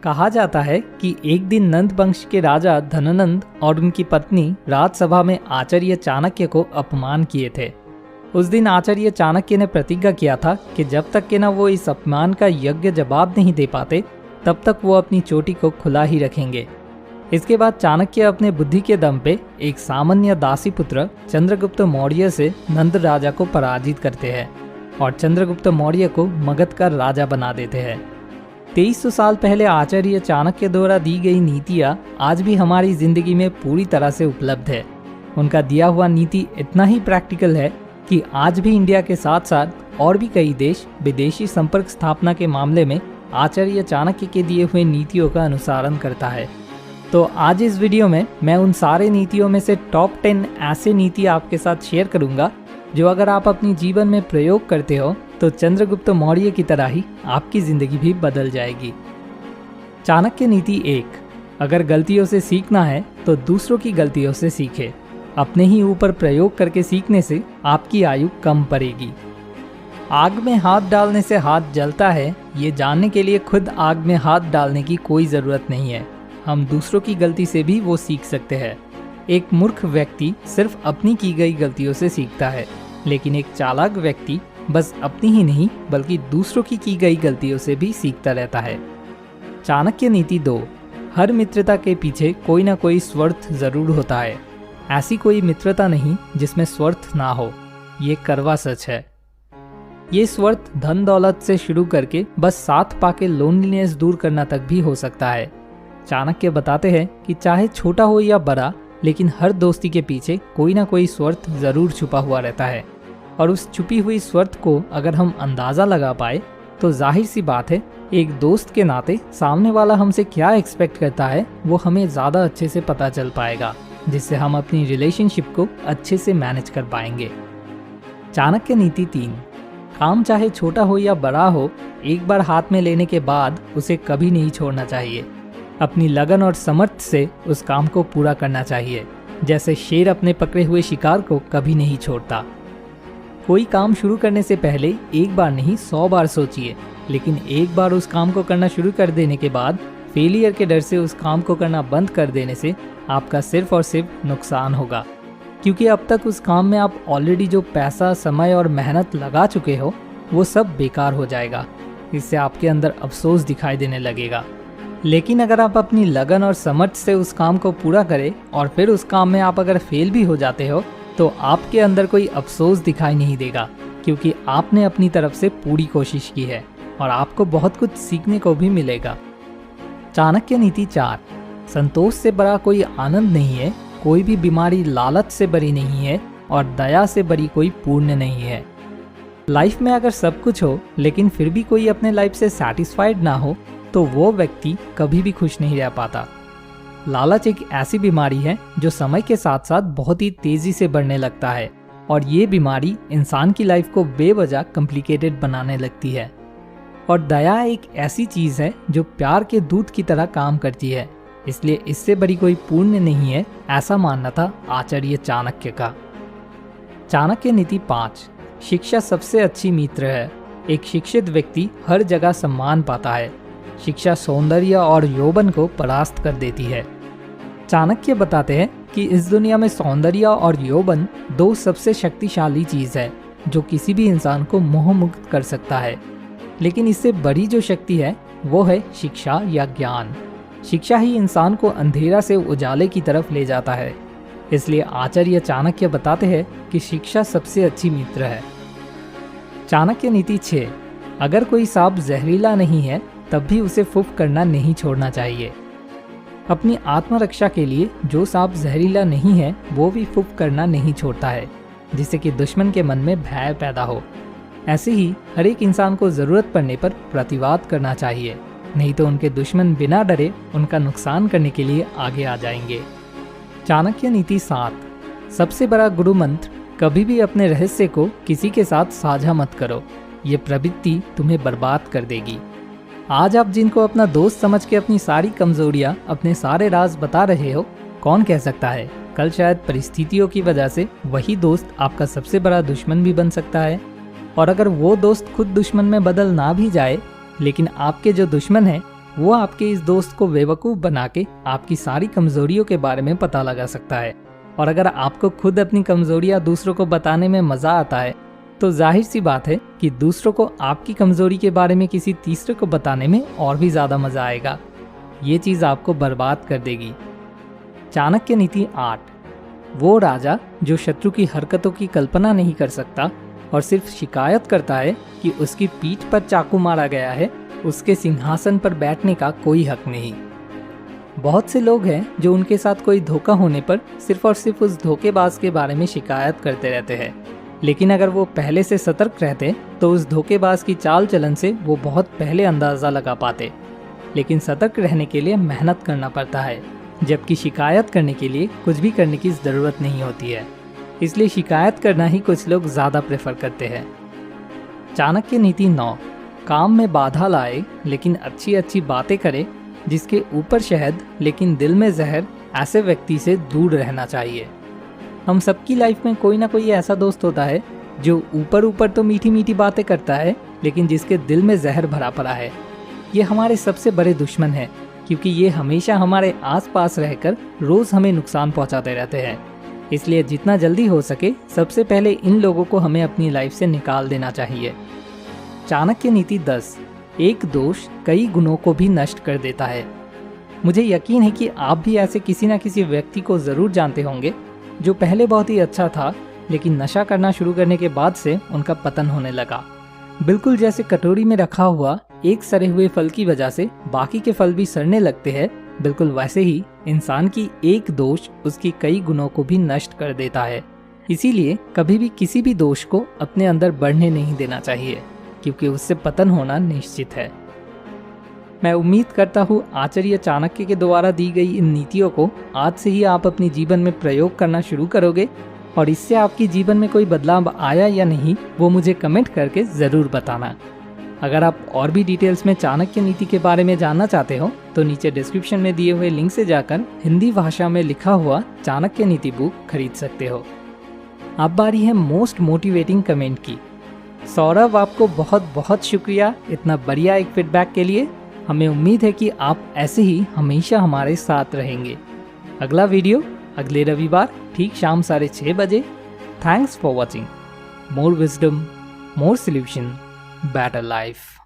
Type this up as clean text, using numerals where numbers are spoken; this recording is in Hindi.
कहा जाता है कि एक दिन नंद वंश के राजा धननंद और उनकी पत्नी राजसभा में आचार्य चाणक्य को अपमान किए थे। उस दिन आचार्य चाणक्य ने प्रतिज्ञा किया था कि जब तक के न वो इस अपमान का योग्य जवाब नहीं दे पाते तब तक वो अपनी चोटी को खुला ही रखेंगे। इसके बाद चाणक्य अपने बुद्धि के दम पे एक सामान्य दासी पुत्र चंद्रगुप्त मौर्य से नंद राजा को पराजित करते हैं और चंद्रगुप्त मौर्य को मगध का राजा बना देते हैं। 2300 साल पहले आचार्य चाणक्य द्वारा दी गई नीतियाँ आज भी हमारी जिंदगी में पूरी तरह से उपलब्ध है। उनका दिया हुआ नीति इतना ही प्रैक्टिकल है कि आज भी इंडिया के साथ साथ और भी कई देश विदेशी संपर्क स्थापना के मामले में आचार्य चाणक्य के दिए हुए नीतियों का अनुसरण करता है। तो आज इस वीडियो में मैं उन सारे नीतियों में से टॉप 10 ऐसे नीति आपके साथ शेयर करूंगा जो अगर आप अपनी जीवन में प्रयोग करते हो तो चंद्रगुप्त मौर्य की तरह ही आपकी जिंदगी भी बदल जाएगी। चाणक्य नीति 1, अगर गलतियों से सीखना है तो दूसरों की गलतियों से सीखे। अपने ही ऊपर प्रयोग करके सीखने से आपकी आयु कम पड़ेगी। आग में हाथ डालने से हाथ जलता है, ये जानने के लिए खुद आग में हाथ डालने की कोई ज़रूरत नहीं है। हम दूसरों की गलती से भी वो सीख सकते हैं। एक मूर्ख व्यक्ति सिर्फ अपनी की गई गलतियों से सीखता है, लेकिन एक चालाक व्यक्ति बस अपनी ही नहीं बल्कि दूसरों की गई गलतियों से भी सीखता रहता है। चाणक्य नीति 2, हर मित्रता के पीछे कोई ना कोई स्वार्थ जरूर होता है। ऐसी कोई मित्रता नहीं जिसमें स्वार्थ ना हो, ये कड़वा सच है। ये स्वार्थ धन दौलत से शुरू करके बस साथ पाके लोनलीनेस दूर करना तक भी हो सकता है। चाणक्य बताते हैं कि चाहे छोटा हो या बड़ा, लेकिन हर दोस्ती के पीछे कोई ना कोई स्वार्थ जरूर छुपा हुआ रहता है और उस छुपी हुई स्वार्थ को अगर हम अंदाज़ा लगा पाए तो जाहिर सी बात है एक दोस्त के नाते सामने वाला हमसे क्या एक्सपेक्ट करता है वो हमें ज़्यादा अच्छे से पता चल पाएगा, जिससे हम अपनी रिलेशनशिप को अच्छे से मैनेज कर पाएंगे। चाणक्य नीति 3, काम चाहे छोटा हो या बड़ा हो, एक बार हाथ में लेने के बाद उसे कभी नहीं छोड़ना चाहिए। अपनी लगन और सामर्थ्य से उस काम को पूरा करना चाहिए, जैसे शेर अपने पकड़े हुए शिकार को कभी नहीं छोड़ता। कोई काम शुरू करने से पहले एक बार नहीं 100 बार सोचिए, लेकिन एक बार उस काम को करना शुरू कर देने के बाद फेलियर के डर से उस काम को करना बंद कर देने से आपका सिर्फ और सिर्फ नुकसान होगा, क्योंकि अब तक उस काम में आप ऑलरेडी जो पैसा, समय और मेहनत लगा चुके हो वो सब बेकार हो जाएगा। इससे आपके अंदर अफसोस दिखाई देने लगेगा। लेकिन अगर आप अपनी लगन और समझ से उस काम को पूरा करें और फिर उस काम में आप अगर फेल भी हो जाते हो तो आपके अंदर कोई अफसोस दिखाई नहीं देगा, क्योंकि आपने अपनी तरफ से पूरी कोशिश की है और आपको बहुत कुछ सीखने को भी मिलेगा। चाणक्य नीति 4, संतोष से बड़ा कोई आनंद नहीं है, कोई भी बीमारी लालच से बड़ी नहीं है और दया से बड़ी कोई पुण्य नहीं है। लाइफ में अगर सब कुछ हो लेकिन फिर भी कोई अपने लाइफ से सैटिस्फाइड ना हो तो वो व्यक्ति कभी भी खुश नहीं रह पाता। लालच एक ऐसी बीमारी है जो समय के साथ साथ बहुत ही तेजी से बढ़ने लगता है और ये बीमारी इंसान की लाइफ को बेवजह कॉम्प्लिकेटेड बनाने लगती है। और दया एक ऐसी चीज है जो प्यार के दूत की तरह काम करती है, इसलिए इससे बड़ी कोई पुण्य नहीं है, ऐसा मानना था आचार्य चाणक्य का। चाणक्य नीति 5, शिक्षा सबसे अच्छी मित्र है। एक शिक्षित व्यक्ति हर जगह सम्मान पाता है। शिक्षा सौंदर्य और यौवन को परास्त कर देती है। चाणक्य बताते हैं कि इस दुनिया में सौंदर्य और यौवन 2 सबसे शक्तिशाली चीज है जो किसी भी इंसान को मोहमुक्त कर सकता है। लेकिन इससे बड़ी जो शक्ति है वो है शिक्षा या ज्ञान। शिक्षा ही इंसान को अंधेरा से उजाले की तरफ ले जाता है। इसलिए आचार्य चाणक्य बताते हैं कि शिक्षा सबसे अच्छी मित्र है। चाणक्य नीति 6, अगर कोई सांप जहरीला नहीं है तब भी उसे फूंक करना नहीं छोड़ना चाहिए। अपनी आत्मरक्षा के लिए जो सांप जहरीला नहीं है वो भी फूंक करना नहीं छोड़ता है, जिससे कि दुश्मन के मन में भय पैदा हो। ऐसे ही हर एक इंसान को जरूरत पड़ने पर प्रतिवाद करना चाहिए, नहीं तो उनके दुश्मन बिना डरे उनका नुकसान करने के लिए आगे आ जाएंगे। चाणक्य नीति 7, सबसे बड़ा गुरु मंत्र, कभी भी अपने रहस्य को किसी के साथ साझा मत करो, ये प्रवृत्ति तुम्हें बर्बाद कर देगी। आज आप जिनको अपना दोस्त समझ के अपनी सारी कमजोरियां, अपने सारे राज बता रहे हो, कौन कह सकता है कल शायद परिस्थितियों की वजह से वही दोस्त आपका सबसे बड़ा दुश्मन भी बन सकता है। और अगर वो दोस्त खुद दुश्मन में बदल ना भी जाए, लेकिन आपके जो दुश्मन है वो आपके इस दोस्त को बेवकूफ़ बना के आपकी सारी कमजोरियों के बारे में पता लगा सकता है। और अगर आपको खुद अपनी कमजोरियां दूसरों को बताने में मज़ा आता है तो जाहिर सी बात है कि दूसरों को आपकी कमजोरी के बारे में किसी तीसरे को बताने में और भी ज़्यादा मज़ा आएगा। ये चीज़ आपको बर्बाद कर देगी। चाणक्य नीति 8। वो राजा जो शत्रु की हरकतों की कल्पना नहीं कर सकता और सिर्फ शिकायत करता है कि उसकी पीठ पर चाकू मारा गया है, उसके सिंहासन पर बैठने का कोई हक नहीं। बहुत से लोग हैं जो उनके साथ कोई धोखा होने पर सिर्फ और सिर्फ उस धोखेबाज के बारे में शिकायत करते रहते हैं, लेकिन अगर वो पहले से सतर्क रहते तो उस धोखेबाज की चाल चलन से वो बहुत पहले अंदाज़ा लगा पाते। लेकिन सतर्क रहने के लिए मेहनत करना पड़ता है, जबकि शिकायत करने के लिए कुछ भी करने की ज़रूरत नहीं होती है। इसलिए शिकायत करना ही कुछ लोग ज़्यादा प्रेफर करते हैं। चाणक्य नीति 9। काम में बाधा लाए लेकिन अच्छी अच्छी बातें करे, जिसके ऊपर शहद लेकिन दिल में जहर, ऐसे व्यक्ति से दूर रहना चाहिए। हम सबकी लाइफ में कोई ना कोई ऐसा दोस्त होता है जो ऊपर ऊपर तो मीठी मीठी बातें करता है, लेकिन जिसके दिल में जहर भरा पड़ा है। ये हमारे सबसे बड़े दुश्मन हैं, क्योंकि ये हमेशा हमारे आसपास रहकर रोज़ हमें नुकसान पहुंचाते रहते हैं। इसलिए जितना जल्दी हो सके सबसे पहले इन लोगों को हमें अपनी लाइफ से निकाल देना चाहिए। चाणक्य नीति 10। एक दोष कई गुणों को भी नष्ट कर देता है। मुझे यकीन है कि आप भी ऐसे किसी न किसी व्यक्ति को ज़रूर जानते होंगे जो पहले बहुत ही अच्छा था, लेकिन नशा करना शुरू करने के बाद से उनका पतन होने लगा। बिल्कुल जैसे कटोरी में रखा हुआ एक सड़े हुए फल की वजह से बाकी के फल भी सड़ने लगते हैं, बिल्कुल वैसे ही इंसान की एक दोष उसकी कई गुणों को भी नष्ट कर देता है। इसीलिए कभी भी किसी भी दोष को अपने अंदर बढ़ने नहीं देना चाहिए, क्योंकि उससे पतन होना निश्चित है। मैं उम्मीद करता हूँ आचार्य चाणक्य के द्वारा दी गई इन नीतियों को आज से ही आप अपने जीवन में प्रयोग करना शुरू करोगे, और इससे आपके जीवन में कोई बदलाव आया या नहीं वो मुझे कमेंट करके ज़रूर बताना। अगर आप और भी डिटेल्स में चाणक्य नीति के बारे में जानना चाहते हो तो नीचे डिस्क्रिप्शन में दिए हुए लिंक से जाकर हिंदी भाषा में लिखा हुआ चाणक्य नीति बुक खरीद सकते हो। अब बारी है मोस्ट मोटिवेटिंग कमेंट की। सौरभ, आपको बहुत बहुत शुक्रिया इतना बढ़िया एक फीडबैक के लिए। हमें उम्मीद है कि आप ऐसे ही हमेशा हमारे साथ रहेंगे। अगला वीडियो अगले रविवार ठीक शाम 6:30 बजे। Thanks for watching. More wisdom, more solution, better life.